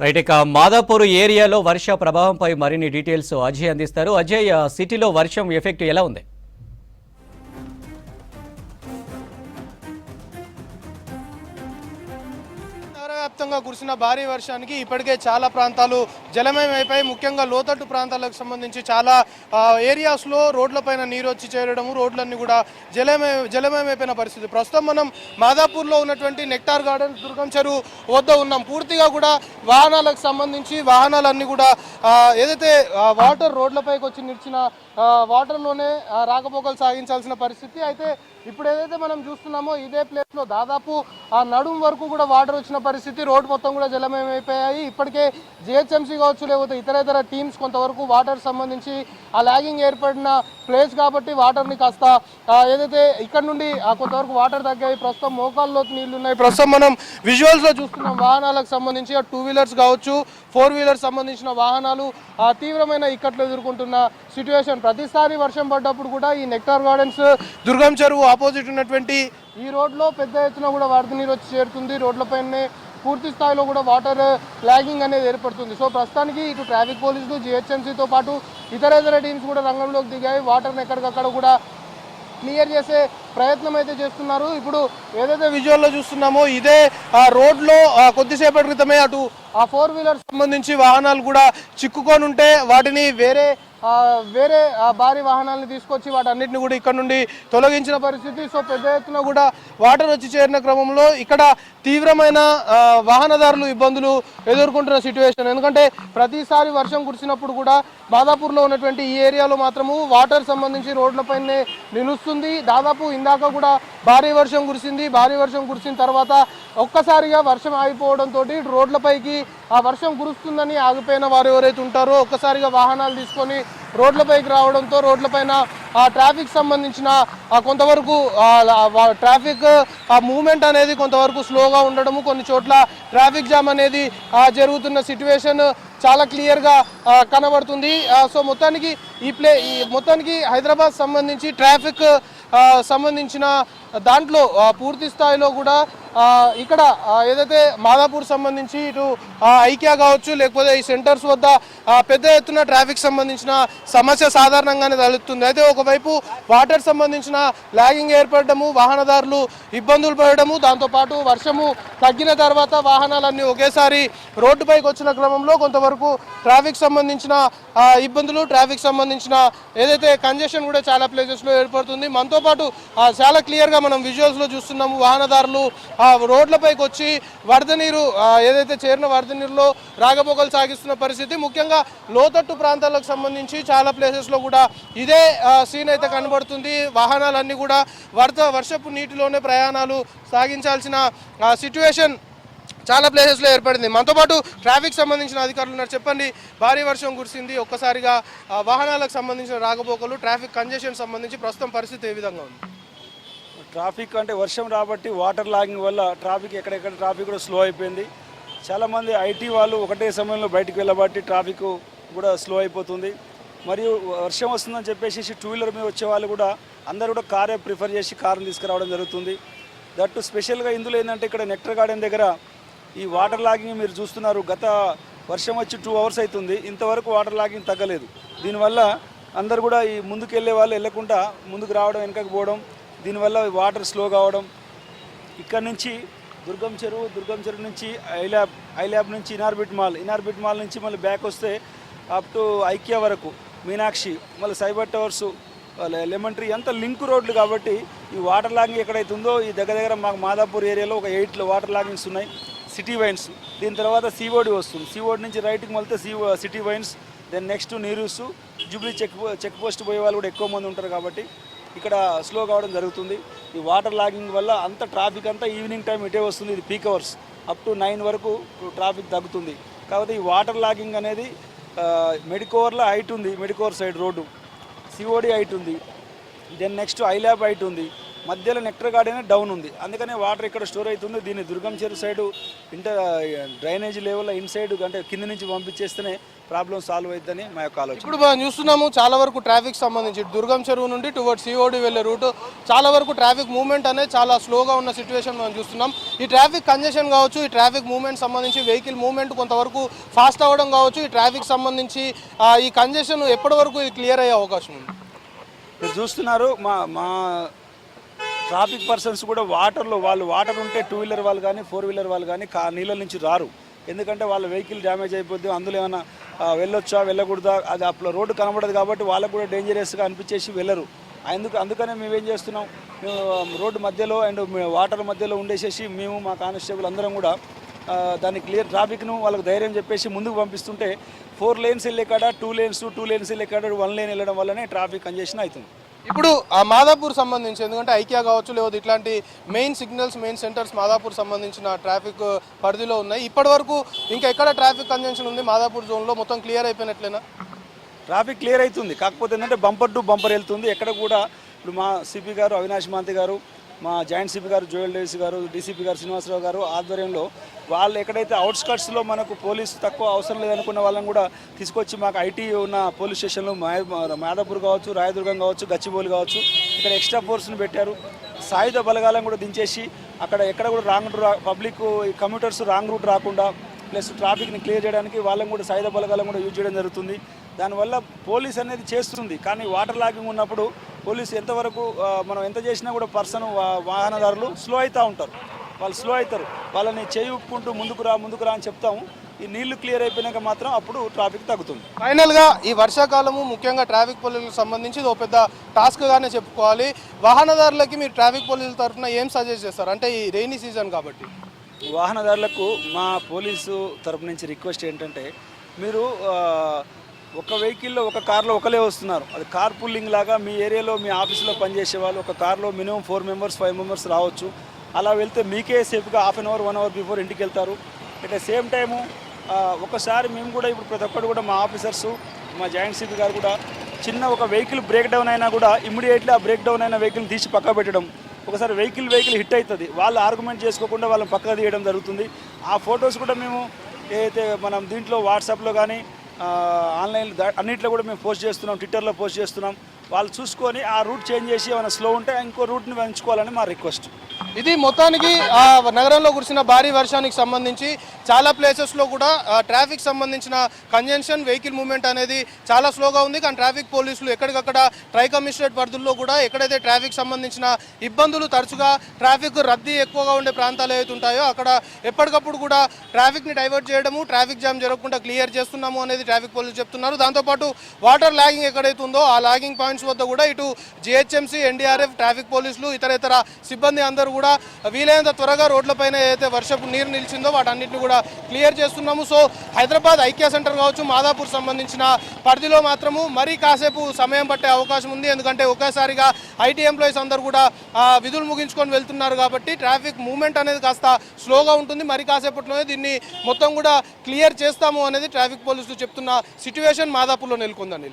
Right. ఇక మాదాపూర్ ఏరియాలో వర్ష ప్రభావంపై మరిన్ని డీటెయిల్స్ అజయ్ అందిస్తారు. అజయ్, సిటీలో వర్షం ఎఫెక్ట్ ఎలా ఉంది? వ్యాప్తంగా కురిసిన భారీ వర్షానికి ఇప్పటికే చాలా ప్రాంతాలు జలమయమైపోయి, ముఖ్యంగా లోతట్టు ప్రాంతాలకు సంబంధించి చాలా ఏరియాస్లో రోడ్లపైన నీరు వచ్చి చేరడము, రోడ్లన్నీ కూడా జలమయమైపోయిన పరిస్థితి. ప్రస్తుతం మనం మాదాపూర్లో ఉన్నటువంటి నెక్టార్ గార్డెన్స్ దుర్గం చెరువు వద్ద ఉన్నాం. పూర్తిగా కూడా వాహనాలకు సంబంధించి వాహనాలన్నీ కూడా ఏదైతే వాటర్ రోడ్లపైకి వచ్చి నిలిచిన వాటర్లోనే రాకపోకలు సాగించాల్సిన పరిస్థితి. అయితే ఇప్పుడు ఏదైతే మనం చూస్తున్నామో ఇదే ప్లేస్లో దాదాపు నడుం వరకు కూడా వాటర్ వచ్చిన పరిస్థితి. రోడ్డు మొత్తం కూడా జలమయమైపోయాయి. ఇప్పటికే జిహెచ్ఎంసీ కావచ్చు, లేకపోతే ఇతర టీమ్స్ కొంతవరకు వాటర్ సంబంధించి లాగింగ్ ఏర్పడిన ప్లేస్ కాబట్టి వాటర్ని కాస్త ఏదైతే ఇక్కడ నుండి కొంతవరకు వాటర్ తగ్గాయి. ప్రస్తుతం మోకాల్లో నీళ్లు ఉన్నాయి. ప్రస్తుతం మనం విజువల్స్లో చూస్తున్నాం వాహనాలకు సంబంధించి 2 వీలర్స్ కావచ్చు, 4 వీలర్స్ సంబంధించిన వాహనాలు తీవ్రమైన ఇక్కట్లు ఎదుర్కొంటున్న సిచ్యువేషన్. ప్రతిసారి వర్షం పడ్డప్పుడు కూడా ఈ నెక్టార్ గార్డెన్స్ దుర్గం చెరువు ఆపోజిట్ ఉన్నటువంటి ఈ రోడ్లో పెద్ద ఎత్తున కూడా వరద నీరు వచ్చి చేరుతుంది. రోడ్లపైనే పూర్తి స్థాయిలో కూడా వాటర్ లాగింగ్ అనేది ఏర్పడుతుంది. సో ప్రస్తుతానికి ఇటు ట్రాఫిక్ పోలీసులు, జిహెచ్ఎంసీతో పాటు ఇతర టీమ్స్ కూడా రంగంలోకి దిగాయి. వాటర్ని ఎక్కడికక్కడ కూడా క్లియర్ చేసే ప్రయత్నం అయితే చేస్తున్నారు. ఇప్పుడు ఏదైతే విజువల్లో చూస్తున్నామో ఇదే రోడ్లో కొద్దిసేపటి క్రితమే అటు 4 వీలర్స్ సంబంధించి వాహనాలు కూడా చిక్కుకొని ఉంటే వాటిని వేరే భారీ వాహనాలను తీసుకొచ్చి వాటన్నిటిని కూడా ఇక్కడ నుండి తొలగించిన పరిస్థితి. సో పెద్ద ఎత్తున కూడా వాటర్ వచ్చి చేరిన క్రమంలో ఇక్కడ తీవ్రమైన వాహనదారులు ఇబ్బందులు ఎదుర్కొంటున్న సిచ్యువేషన్. ఎందుకంటే ప్రతిసారి వర్షం కురిసినప్పుడు కూడా మాదాపూర్లో ఉన్నటువంటి ఈ ఏరియాలో మాత్రము వాటర్ సంబంధించి రోడ్లపైనే నిలుస్తుంది. దాదాపు ఇందాక కూడా భారీ వర్షం కురిసింది. భారీ వర్షం కురిసిన తర్వాత ఒక్కసారిగా వర్షం ఆగిపోవడంతో రోడ్లపైకి ఆ వర్షం కురుస్తుందని ఆగిపోయిన వారు ఎవరైతే ఉంటారో ఒక్కసారిగా వాహనాలు తీసుకొని రోడ్లపైకి రావడంతో రోడ్లపైన ట్రాఫిక్ సంబంధించిన కొంతవరకు ట్రాఫిక్ మూవ్మెంట్ అనేది కొంతవరకు స్లోగా ఉండడము, కొన్ని చోట్ల ట్రాఫిక్ జామ్ అనేది జరుగుతున్న సిచ్యువేషన్ చాలా క్లియర్గా కనబడుతుంది. సో మొత్తానికి మొత్తానికి హైదరాబాద్ సంబంధించి ట్రాఫిక్ సంబంధించిన దాంట్లో పూర్తి స్థాయిలో కూడా ఇక్కడ ఏదైతే మాదాపూర్ సంబంధించి ఇటు ఐక్యా కావచ్చు, లేకపోతే ఈ సెంటర్స్ వద్ద పెద్ద ఎత్తున ట్రాఫిక్ సంబంధించిన సమస్య సాధారణంగానే తలెత్తుంది. అయితే ఒకవైపు వాటర్ సంబంధించిన లాగింగ్ ఏర్పడము, వాహనదారులు ఇబ్బందులు పడడము, దాంతోపాటు వర్షము తగ్గిన తర్వాత వాహనాలన్నీ ఒకేసారి రోడ్డుపైకి వచ్చిన క్రమంలో కొంతవరకు ట్రాఫిక్ సంబంధించిన ఇబ్బందులు, ట్రాఫిక్ సంబంధించిన ఏదైతే కంజెషన్ కూడా చాలా ప్లేసెస్లో ఏర్పడుతుంది. మనతో పాటు చాలా క్లియర్గా మనం విజువల్స్లో చూస్తున్నాము. వాహనదారులు రోడ్లపైకి వచ్చి వరద నీరు ఏదైతే చేరిన వరద నీరులో రాకపోకలు సాగిస్తున్న పరిస్థితి. ముఖ్యంగా లోతట్టు ప్రాంతాలకు సంబంధించి చాలా ప్లేసెస్లో కూడా ఇదే సీన్ అయితే కనబడుతుంది. వాహనాలన్నీ కూడా వర్షపు నీటిలోనే ప్రయాణాలు సాగించాల్సిన సిచ్యువేషన్ చాలా ప్లేసెస్లో ఏర్పడింది. మనతో పాటు ట్రాఫిక్ సంబంధించిన అధికారులు ఉన్నారు. చెప్పండి, భారీ వర్షం కురిసింది, ఒక్కసారిగా వాహనాలకు సంబంధించిన రాకపోకలు, ట్రాఫిక్ కంజెషన్ సంబంధించి ప్రస్తుతం పరిస్థితి ఏ విధంగా ఉంది? ట్రాఫిక్ అంటే వర్షం రాబట్టి వాటర్ లాగింగ్ వల్ల ట్రాఫిక్ ఎక్కడెక్కడ ట్రాఫిక్ కూడా స్లో అయిపోయింది. చాలామంది ఐటీ వాళ్ళు ఒకటే సమయంలో బయటికి వెళ్ళబట్టి ట్రాఫిక్ కూడా స్లో అయిపోతుంది. మరియు వర్షం వస్తుందని చెప్పేసి 2 వీలర్ మీద వచ్చే వాళ్ళు కూడా అందరూ కూడా కారే ప్రిఫర్ చేసి కారుని తీసుకురావడం జరుగుతుంది. దట్టు స్పెషల్గా ఇందులో ఏంటంటే ఇక్కడ నెక్టార్ గార్డెన్ దగ్గర ఈ వాటర్ లాగింగ్ మీరు చూస్తున్నారు. గత వర్షం వచ్చి 2 అవర్స్ అవుతుంది, ఇంతవరకు వాటర్ లాగింగ్ తగ్గలేదు. దీనివల్ల అందరు కూడా ఈ ముందుకు వెళ్ళే వాళ్ళు వెళ్ళకుండా ముందుకు రావడం, వెనకకు పోవడం, దీనివల్ల వాటర్ స్లో కావడం. ఇక్కడ నుంచి దుర్గం చెరువు నుంచి ఐల్యాబ్ నుంచి ఇనార్బిట్ మాల్ నుంచి మళ్ళీ బ్యాక్ వస్తే అప్ టు ఐక్యా వరకు, మీనాక్షి, మళ్ళీ సైబర్ టవర్స్, లెమన్ ట్రీ అంతా లింక్ రోడ్లు కాబట్టి ఈ వాటర్ లాగింగ్ ఎక్కడైతే ఉందో ఈ దగ్గర మాకు మాదాపూర్ ఏరియాలో ఒక 8 వాటర్ లాగింగ్స్ ఉన్నాయి. సిటీ వైన్స్, దీని తర్వాత సిఓడి వస్తుంది. సిఓడి నుంచి రైట్కి వెళ్తే city wines, then next Neeru's, Jubilee check post పోయే వాళ్ళు కూడా ఎక్కువ మంది ఉంటారు కాబట్టి ఇక్కడ స్లో కావడం జరుగుతుంది. ఈ వాటర్ లాగింగ్ వల్ల అంత ట్రాఫిక్ అంతా ఈవినింగ్ టైం ఇటే వస్తుంది. ఇది పీక్ అవర్స్ అప్ టు 9 వరకు ట్రాఫిక్ తగ్గుతుంది. కాబట్టి ఈ వాటర్ లాగింగ్ అనేది మెడికోవర్లో హైట్ ఉంది, Medicover side road, COD height ఉంది, దెన్ నెక్స్ట్ ఐల్యాబ్ హైట్ ఉంది, మధ్యలో నెక్టర్ గార్డెన్ డౌన్ ఉంది, అందుకనే వాటర్ ఇక్కడ స్టోర్ అవుతుంది. దీన్ని దుర్గం చెరువు సైడు డ్రైనేజ్ లెవెల్లో ఇన్సైడ్ అంటే కింద నుంచి పంపించేస్తేనే ప్రాబ్లం సాల్వ్ అవుతుందని మా యొక్క ఆలోచన. ఇప్పుడు మనం చూస్తున్నాము చాలా వరకు ట్రాఫిక్ సంబంధించి దుర్గం చెరువు నుండి టువర్డ్స్ సిఓడి వెళ్ళే రూట్ చాలా వరకు ట్రాఫిక్ మూవ్మెంట్ అనేది చాలా స్లోగా ఉన్న సిచ్యువేషన్ మనం చూస్తున్నాం. ఈ ట్రాఫిక్ కంజెషన్ కావచ్చు, ఈ ట్రాఫిక్ మూవ్మెంట్ సంబంధించి వెహికల్ మూవ్మెంట్ కొంతవరకు ఫాస్ట్ అవ్వడం కావచ్చు, ఈ ట్రాఫిక్ సంబంధించి ఈ కంజెషన్ ఎప్పటి వరకు ఇది క్లియర్ అయ్యే అవకాశం ఉంది? మీరు చూస్తున్నారు మా ట్రాఫిక్ పర్సన్స్ కూడా వాటర్లో వాళ్ళు వాటర్ ఉంటే 2 వీలర్ వాళ్ళు కానీ 4 వీలర్ వాళ్ళు కానీ నీళ్ళ నుంచి రారు. ఎందుకంటే వాళ్ళ వెహికల్ డ్యామేజ్ అయిపోద్ది, అందులో ఏమైనా వెళ్ళొచ్చా వెళ్ళకూడదా అది అప్పుడు రోడ్డు కనబడదు కాబట్టి వాళ్ళకు కూడా డేంజరస్గా అనిపించేసి వెళ్ళరు. అందుకనే మేమేం చేస్తున్నాం, మేము రోడ్డు మధ్యలో అండ్ వాటర్ మధ్యలో ఉండేసేసి మేము మా కానిస్టేబుల్ అందరం కూడా దాన్ని క్లియర్ ట్రాఫిక్ను వాళ్ళకి ధైర్యం చెప్పేసి ముందుకు పంపిస్తుంటే 4 లేన్స్ వెళ్ళే కాడ 2 లేన్స్ వెళ్ళే కాడ 1 లేన్ వెళ్ళడం వల్లనే ట్రాఫిక్ కంజెషన్ అవుతుంది. ఇప్పుడు ఆ మాదాపూర్ సంబంధించి ఎందుకంటే ఐకియా కావచ్చు లేకపోతే ఇట్లాంటి main signals main centres Madhapur సంబంధించిన ట్రాఫిక్ పరిధిలో ఉన్నాయి. ఇప్పటి వరకు ఇంకా ఎక్కడ ట్రాఫిక్ కంజెన్షన్ ఉంది మాదాపూర్ జోన్లో? మొత్తం క్లియర్ అయిపోయినట్లేనా? ట్రాఫిక్ క్లియర్ అవుతుంది, కాకపోతే ఏంటంటే బంపర్ టు బంపర్ వెళ్తుంది. ఎక్కడ కూడా ఇప్పుడు మా సిపి గారు అవినాష్ మాంతి గారు, మా జాయింట్ సిపి గారు జోయల్ డేవిస్ గారు, డీసీపీ గారు శ్రీనివాసరావు గారు ఆధ్వర్యంలో వాళ్ళు ఎక్కడైతే అవుట్స్కట్స్లో మనకు పోలీసు తక్కువ అవసరం లేదనుకున్న వాళ్ళని కూడా తీసుకొచ్చి మాకు ఐటీ ఉన్న పోలీస్ స్టేషన్లు మాదాపూర్ కావచ్చు, రాయదుర్గం కావచ్చు, గచ్చిబౌలి కావచ్చు, ఇక్కడ ఎక్స్ట్రా ఫోర్స్ని పెట్టారు. సాయుధ బలగాలను కూడా దించేసి అక్కడ ఎక్కడ కూడా wrong public commuters wrong route రాకుండా ప్లస్ ట్రాఫిక్ని క్లియర్ చేయడానికి వాళ్ళని కూడా సాయుధ బలగాలను కూడా యూజ్ చేయడం జరుగుతుంది. దానివల్ల పోలీస్ అనేది చేస్తుంది, కానీ వాటర్ లాగింగ్ ఉన్నప్పుడు పోలీసు ఎంతవరకు మనం ఎంత చేసినా కూడా వాహనదారులు స్లో అవుతూ ఉంటారు. వాళ్ళు స్లో అవుతారు, వాళ్ళని చేయి ఊపుకుంటూ ముందుకు రా అని చెప్తాము. ఈ నీళ్లు క్లియర్ అయిపోయినాక మాత్రం అప్పుడు ట్రాఫిక్ తగ్గుతుంది. ఫైనల్గా ఈ వర్షాకాలము ముఖ్యంగా ట్రాఫిక్ పోలీసులకు సంబంధించి ఇది ఒక పెద్ద టాస్క్గానే చెప్పుకోవాలి. వాహనదారులకి మీరు ట్రాఫిక్ పోలీసుల తరఫున ఏం సజెస్ట్ చేస్తారు? అంటే ఈ రెయినీ సీజన్ కాబట్టి వాహనదారులకు మా పోలీసు తరపు నుంచి రిక్వెస్ట్ ఏంటంటే, మీరు ఒక వెహికల్లో ఒక కార్లో ఒకలే వస్తున్నారు, అది కార్ పుల్లింగ్ లాగా మీ ఏరియాలో మీ ఆఫీసులో పనిచేసే వాళ్ళు ఒక కార్లో మినిమం 4 మెంబర్స్ 5 మెంబర్స్ రావచ్చు. అలా వెళ్తే మీకే సేఫ్గా 1/2 అవర్ 1 అవర్ బిఫోర్ ఇంటికి వెళ్తారు. అట్ ద సేమ్ టైము ఒకసారి మేము కూడా ఇప్పుడు ప్రతి ఒక్కరు కూడా మా ఆఫీసర్సు మా జాయింట్ సిపి గారు కూడా చిన్న ఒక వెహికల్ బ్రేక్ డౌన్ అయినా కూడా ఇమ్మీడియట్లీ ఆ బ్రేక్ డౌన్ అయిన వెహికల్ తీసి పక్క పెట్టడం. ఒకసారి వెహికల్ హిట్ అవుతుంది, వాళ్ళు ఆర్గ్యుమెంట్ చేసుకోకుండా వాళ్ళని పక్కకు తీయడం జరుగుతుంది. ఆ ఫొటోస్ కూడా మేము ఏదైతే మనం దీంట్లో వాట్సాప్లో కానీ ఆన్లైన్ అన్నింటిలో కూడా మేము పోస్ట్ చేస్తున్నాం, ట్విట్టర్లో పోస్ట్ చేస్తున్నాం. వాళ్ళు చూసుకొని ఆ రూట్ చేంజ్ చేసి ఏమైనా స్లో ఉంటే ఇంకో రూట్ని పెంచుకోవాలని మా రిక్వెస్ట్. ఇది మొత్తానికి నగరంలో కురిసిన భారీ వర్షానికి సంబంధించి చాలా ప్లేసెస్లో కూడా ట్రాఫిక్ సంబంధించిన కంజెన్షన్ వెహికల్ మూవ్మెంట్ అనేది చాలా స్లోగా ఉంది. కానీ ట్రాఫిక్ పోలీసులు ఎక్కడికక్కడ ట్రై కమిషనరేట్ పరిధుల్లో కూడా ఎక్కడైతే ట్రాఫిక్ సంబంధించిన ఇబ్బందులు తరచుగా ట్రాఫిక్ రద్దీ ఎక్కువగా ఉండే ప్రాంతాలు ఏవైతే ఉంటాయో అక్కడ ఎప్పటికప్పుడు కూడా ట్రాఫిక్ని డైవర్ట్ చేయడము, ట్రాఫిక్ జామ్ జరగకుండా క్లియర్ చేస్తున్నాము అనేది ట్రాఫిక్ పోలీసులు చెప్తున్నారు. దాంతోపాటు వాటర్ లాగింగ్ ఎక్కడైతే ఉందో ఆ లాగింగ్ పాయింట్స్ వద్ద కూడా ఇటు జిహెచ్ఎంసీ, ఎన్డీఆర్ఎఫ్, ట్రాఫిక్ పోలీసులు ఇతర సిబ్బంది అందరూ కూడా వీలైనంత త్వరగా రోడ్లపైన ఏదైతే వర్షపు నీరు నిలిచిందో వాటన్నిటిని కూడా క్లియర్ చేస్తున్నాము. సో హైదరాబాద్ ఐకియా సెంటర్ కావచ్చు, మాదాపూర్ సంబంధించిన పరిధిలో మాత్రము మరీ కాసేపు సమయం పట్టే అవకాశం ఉంది. ఎందుకంటే ఒకేసారిగా ఐటీ ఎంప్లాయీస్ అందరూ కూడా విధులు ముగించుకొని వెళ్తున్నారు కాబట్టి ట్రాఫిక్ మూవ్మెంట్ అనేది కాస్త స్లోగా ఉంటుంది. మరి కాసేపట్లోనే దీన్ని మొత్తం కూడా క్లియర్ చేస్తాము అనేది ట్రాఫిక్ పోలీసులు చెప్తున్న సిచ్యువేషన్ మాదాపూర్లో నెలకొందని.